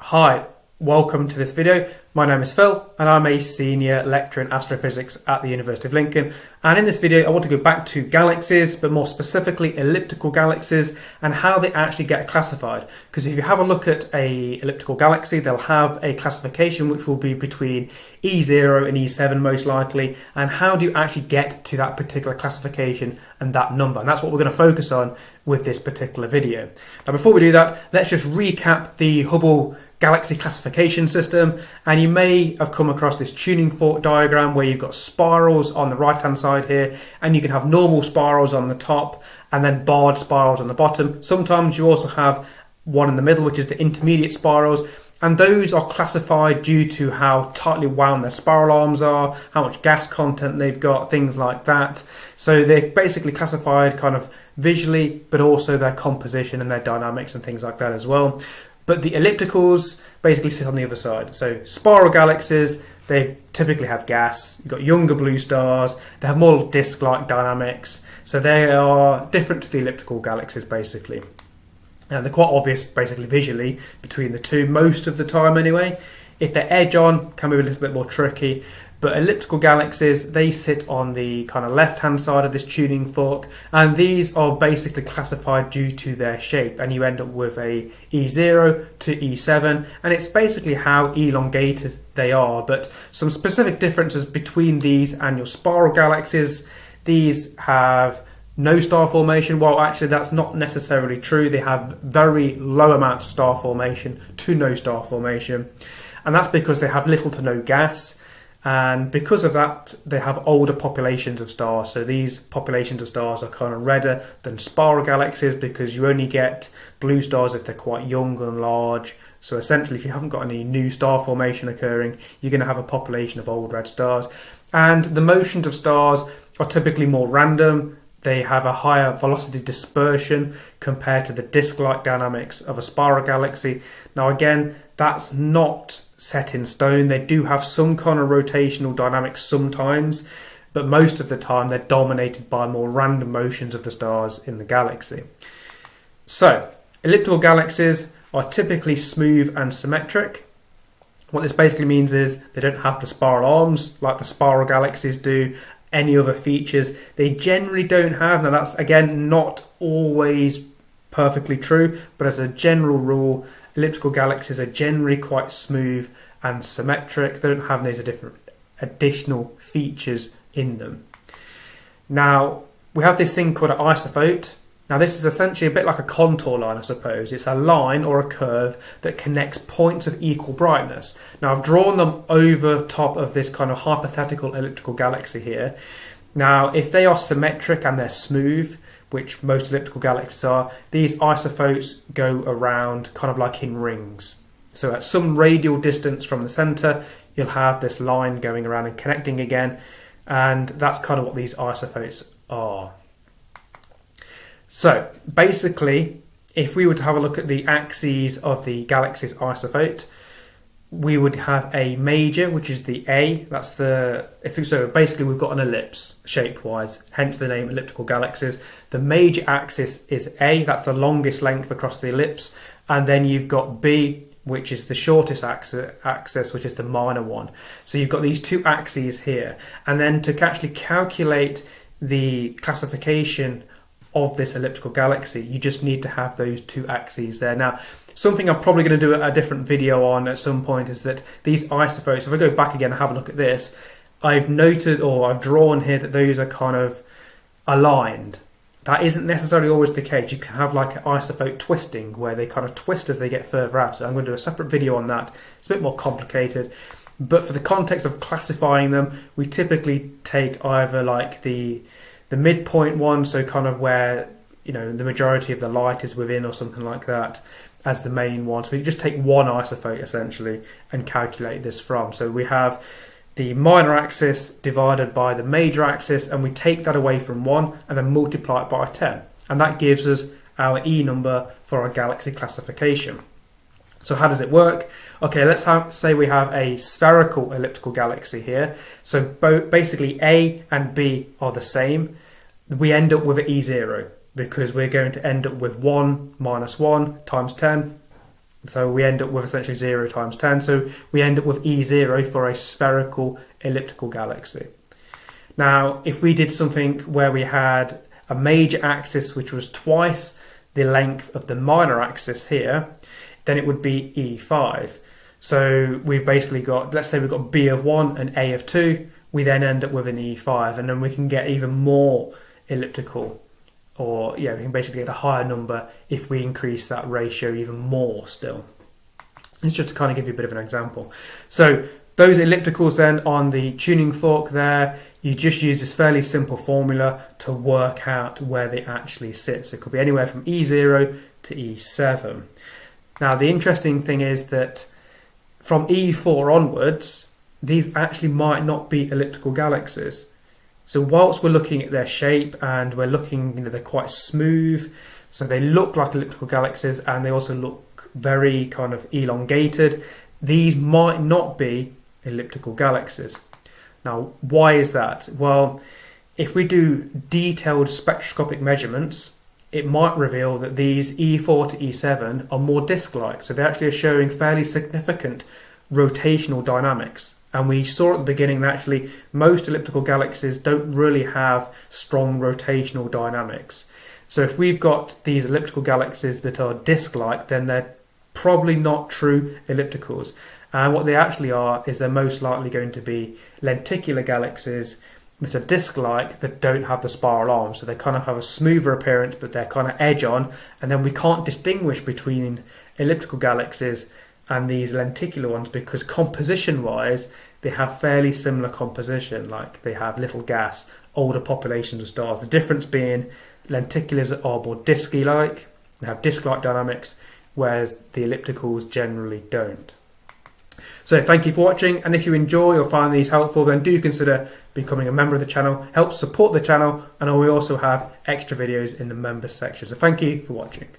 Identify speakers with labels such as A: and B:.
A: Hi, welcome to this video. My name is Phil and I'm a senior lecturer in astrophysics at the University of Lincoln, and in this video I want to go back to galaxies, but more specifically elliptical galaxies and how they actually get classified. Because if you have a look at a elliptical galaxy, they'll have a classification which will be between E0 and E7 most likely, and how do you actually get to that particular classification and that number, and that's what we're going to focus on with this particular video. Now before we do that, let's just recap the Hubble galaxy classification system, and you may have come across this tuning fork diagram where you've got spirals on the right hand side here, and you can have normal spirals on the top and then barred spirals on the bottom. Sometimes you also have one in the middle, which is the intermediate spirals, and those are classified due to how tightly wound their spiral arms are, how much gas content they've got, things like that. So they're basically classified kind of visually, but also their composition and their dynamics and things like that as well. But the ellipticals basically sit on the other side. So spiral galaxies, they typically have gas. You've got younger blue stars. They have more disk-like dynamics. So they are different to the elliptical galaxies, basically. And they're quite obvious, basically, visually between the two, most of the time anyway. If they're edge-on, can be a little bit more tricky. But elliptical galaxies, they sit on the kind of left-hand side of this tuning fork, and these are basically classified due to their shape, and you end up with a E0 to E7, and it's basically how elongated they are. But some specific differences between these and your spiral galaxies: these have no star formation. Well, actually that's not necessarily true. They have very low amounts of star formation to no star formation, and that's because they have little to no gas. And because of that, they have older populations of stars. So these populations of stars are kind of redder than spiral galaxies, because you only get blue stars if they're quite young and large. So essentially, if you haven't got any new star formation occurring, you're going to have a population of old red stars. And the motions of stars are typically more random. They have a higher velocity dispersion compared to the disk-like dynamics of a spiral galaxy. Now again, that's not set in stone. They do have some kind of rotational dynamics sometimes, but most of the time they're dominated by more random motions of the stars in the galaxy. So, elliptical galaxies are typically smooth and symmetric. What this basically means is they don't have the spiral arms like the spiral galaxies do, any other features they generally don't have. Now that's again not always perfectly true, but as a general rule, elliptical galaxies are generally quite smooth and symmetric. They don't have those different additional features in them. Now we have this thing called an isophote. Now this is essentially a bit like a contour line, I suppose. It's a line or a curve that connects points of equal brightness. Now I've drawn them over top of this kind of hypothetical elliptical galaxy here. Now if they are symmetric and they're smooth, which most elliptical galaxies are, these isophotes go around kind of like in rings. So at some radial distance from the centre, you'll have this line going around and connecting again, and that's kind of what these isophotes are. So basically, if we were to have a look at the axes of the galaxy's isophote, we would have a major, which is the A. That's the, so basically we've got an ellipse shape-wise, hence the name elliptical galaxies. The major axis is A, that's the longest length across the ellipse, and then you've got B, which is the shortest axis, which is the minor one. So you've got these two axes here, and then to actually calculate the classification of this elliptical galaxy, you just need to have those two axes there. Now, something I'm probably going to do a different video on at some point is that these isophotes, if I go back again and have a look at this, I've noted, or I've drawn here, that those are kind of aligned. That isn't necessarily always the case. You can have like an isophote twisting, where they kind of twist as they get further out. I'm going to do a separate video on that. It's a bit more complicated. But for the context of classifying them, we typically take either like the midpoint one, so kind of where, you know, the majority of the light is within or something like that, as the main one. So we just take one isophote essentially and calculate this from. So we have the minor axis divided by the major axis, and we take that away from 1 and then multiply it by 10. And that gives us our E number for our galaxy classification. So how does it work? Okay, let's say we have a spherical elliptical galaxy here. So basically A and B are the same. We end up with an E0 because we're going to end up with 1 minus 1 times 10, So we end up with essentially 0 times 10. So we end up with E0 for a spherical elliptical galaxy. Now, if we did something where we had a major axis which was twice the length of the minor axis here, then it would be E5. So we've basically got, let's say we've got B of 1 and A of 2, we then end up with an E5, and then we can get even more elliptical, or we can basically get a higher number if we increase that ratio even more still. It's just to kind of give you a bit of an example. So those ellipticals then on the tuning fork there, you just use this fairly simple formula to work out where they actually sit. So it could be anywhere from E0 to E7. Now the interesting thing is that from E4 onwards, these actually might not be elliptical galaxies. So whilst we're looking at their shape and we're looking, they're quite smooth, so they look like elliptical galaxies and they also look very kind of elongated, these might not be elliptical galaxies. Now, why is that? Well, if we do detailed spectroscopic measurements, it might reveal that these E4 to E7 are more disk-like, so they actually are showing fairly significant rotational dynamics. And we saw at the beginning that actually most elliptical galaxies don't really have strong rotational dynamics. So if we've got these elliptical galaxies that are disk-like, then they're probably not true ellipticals. And what they actually are is they're most likely going to be lenticular galaxies that are disk-like that don't have the spiral arms. So they kind of have a smoother appearance, but they're kind of edge-on. And then we can't distinguish between elliptical galaxies and these lenticular ones because composition-wise, they have fairly similar composition. Like they have little gas, older populations of stars. The difference being lenticulars are more disky-like, they have disk-like dynamics, whereas the ellipticals generally don't. So thank you for watching, and if you enjoy or find these helpful, then do consider becoming a member of the channel. Help support the channel, and we also have extra videos in the members section. So thank you for watching.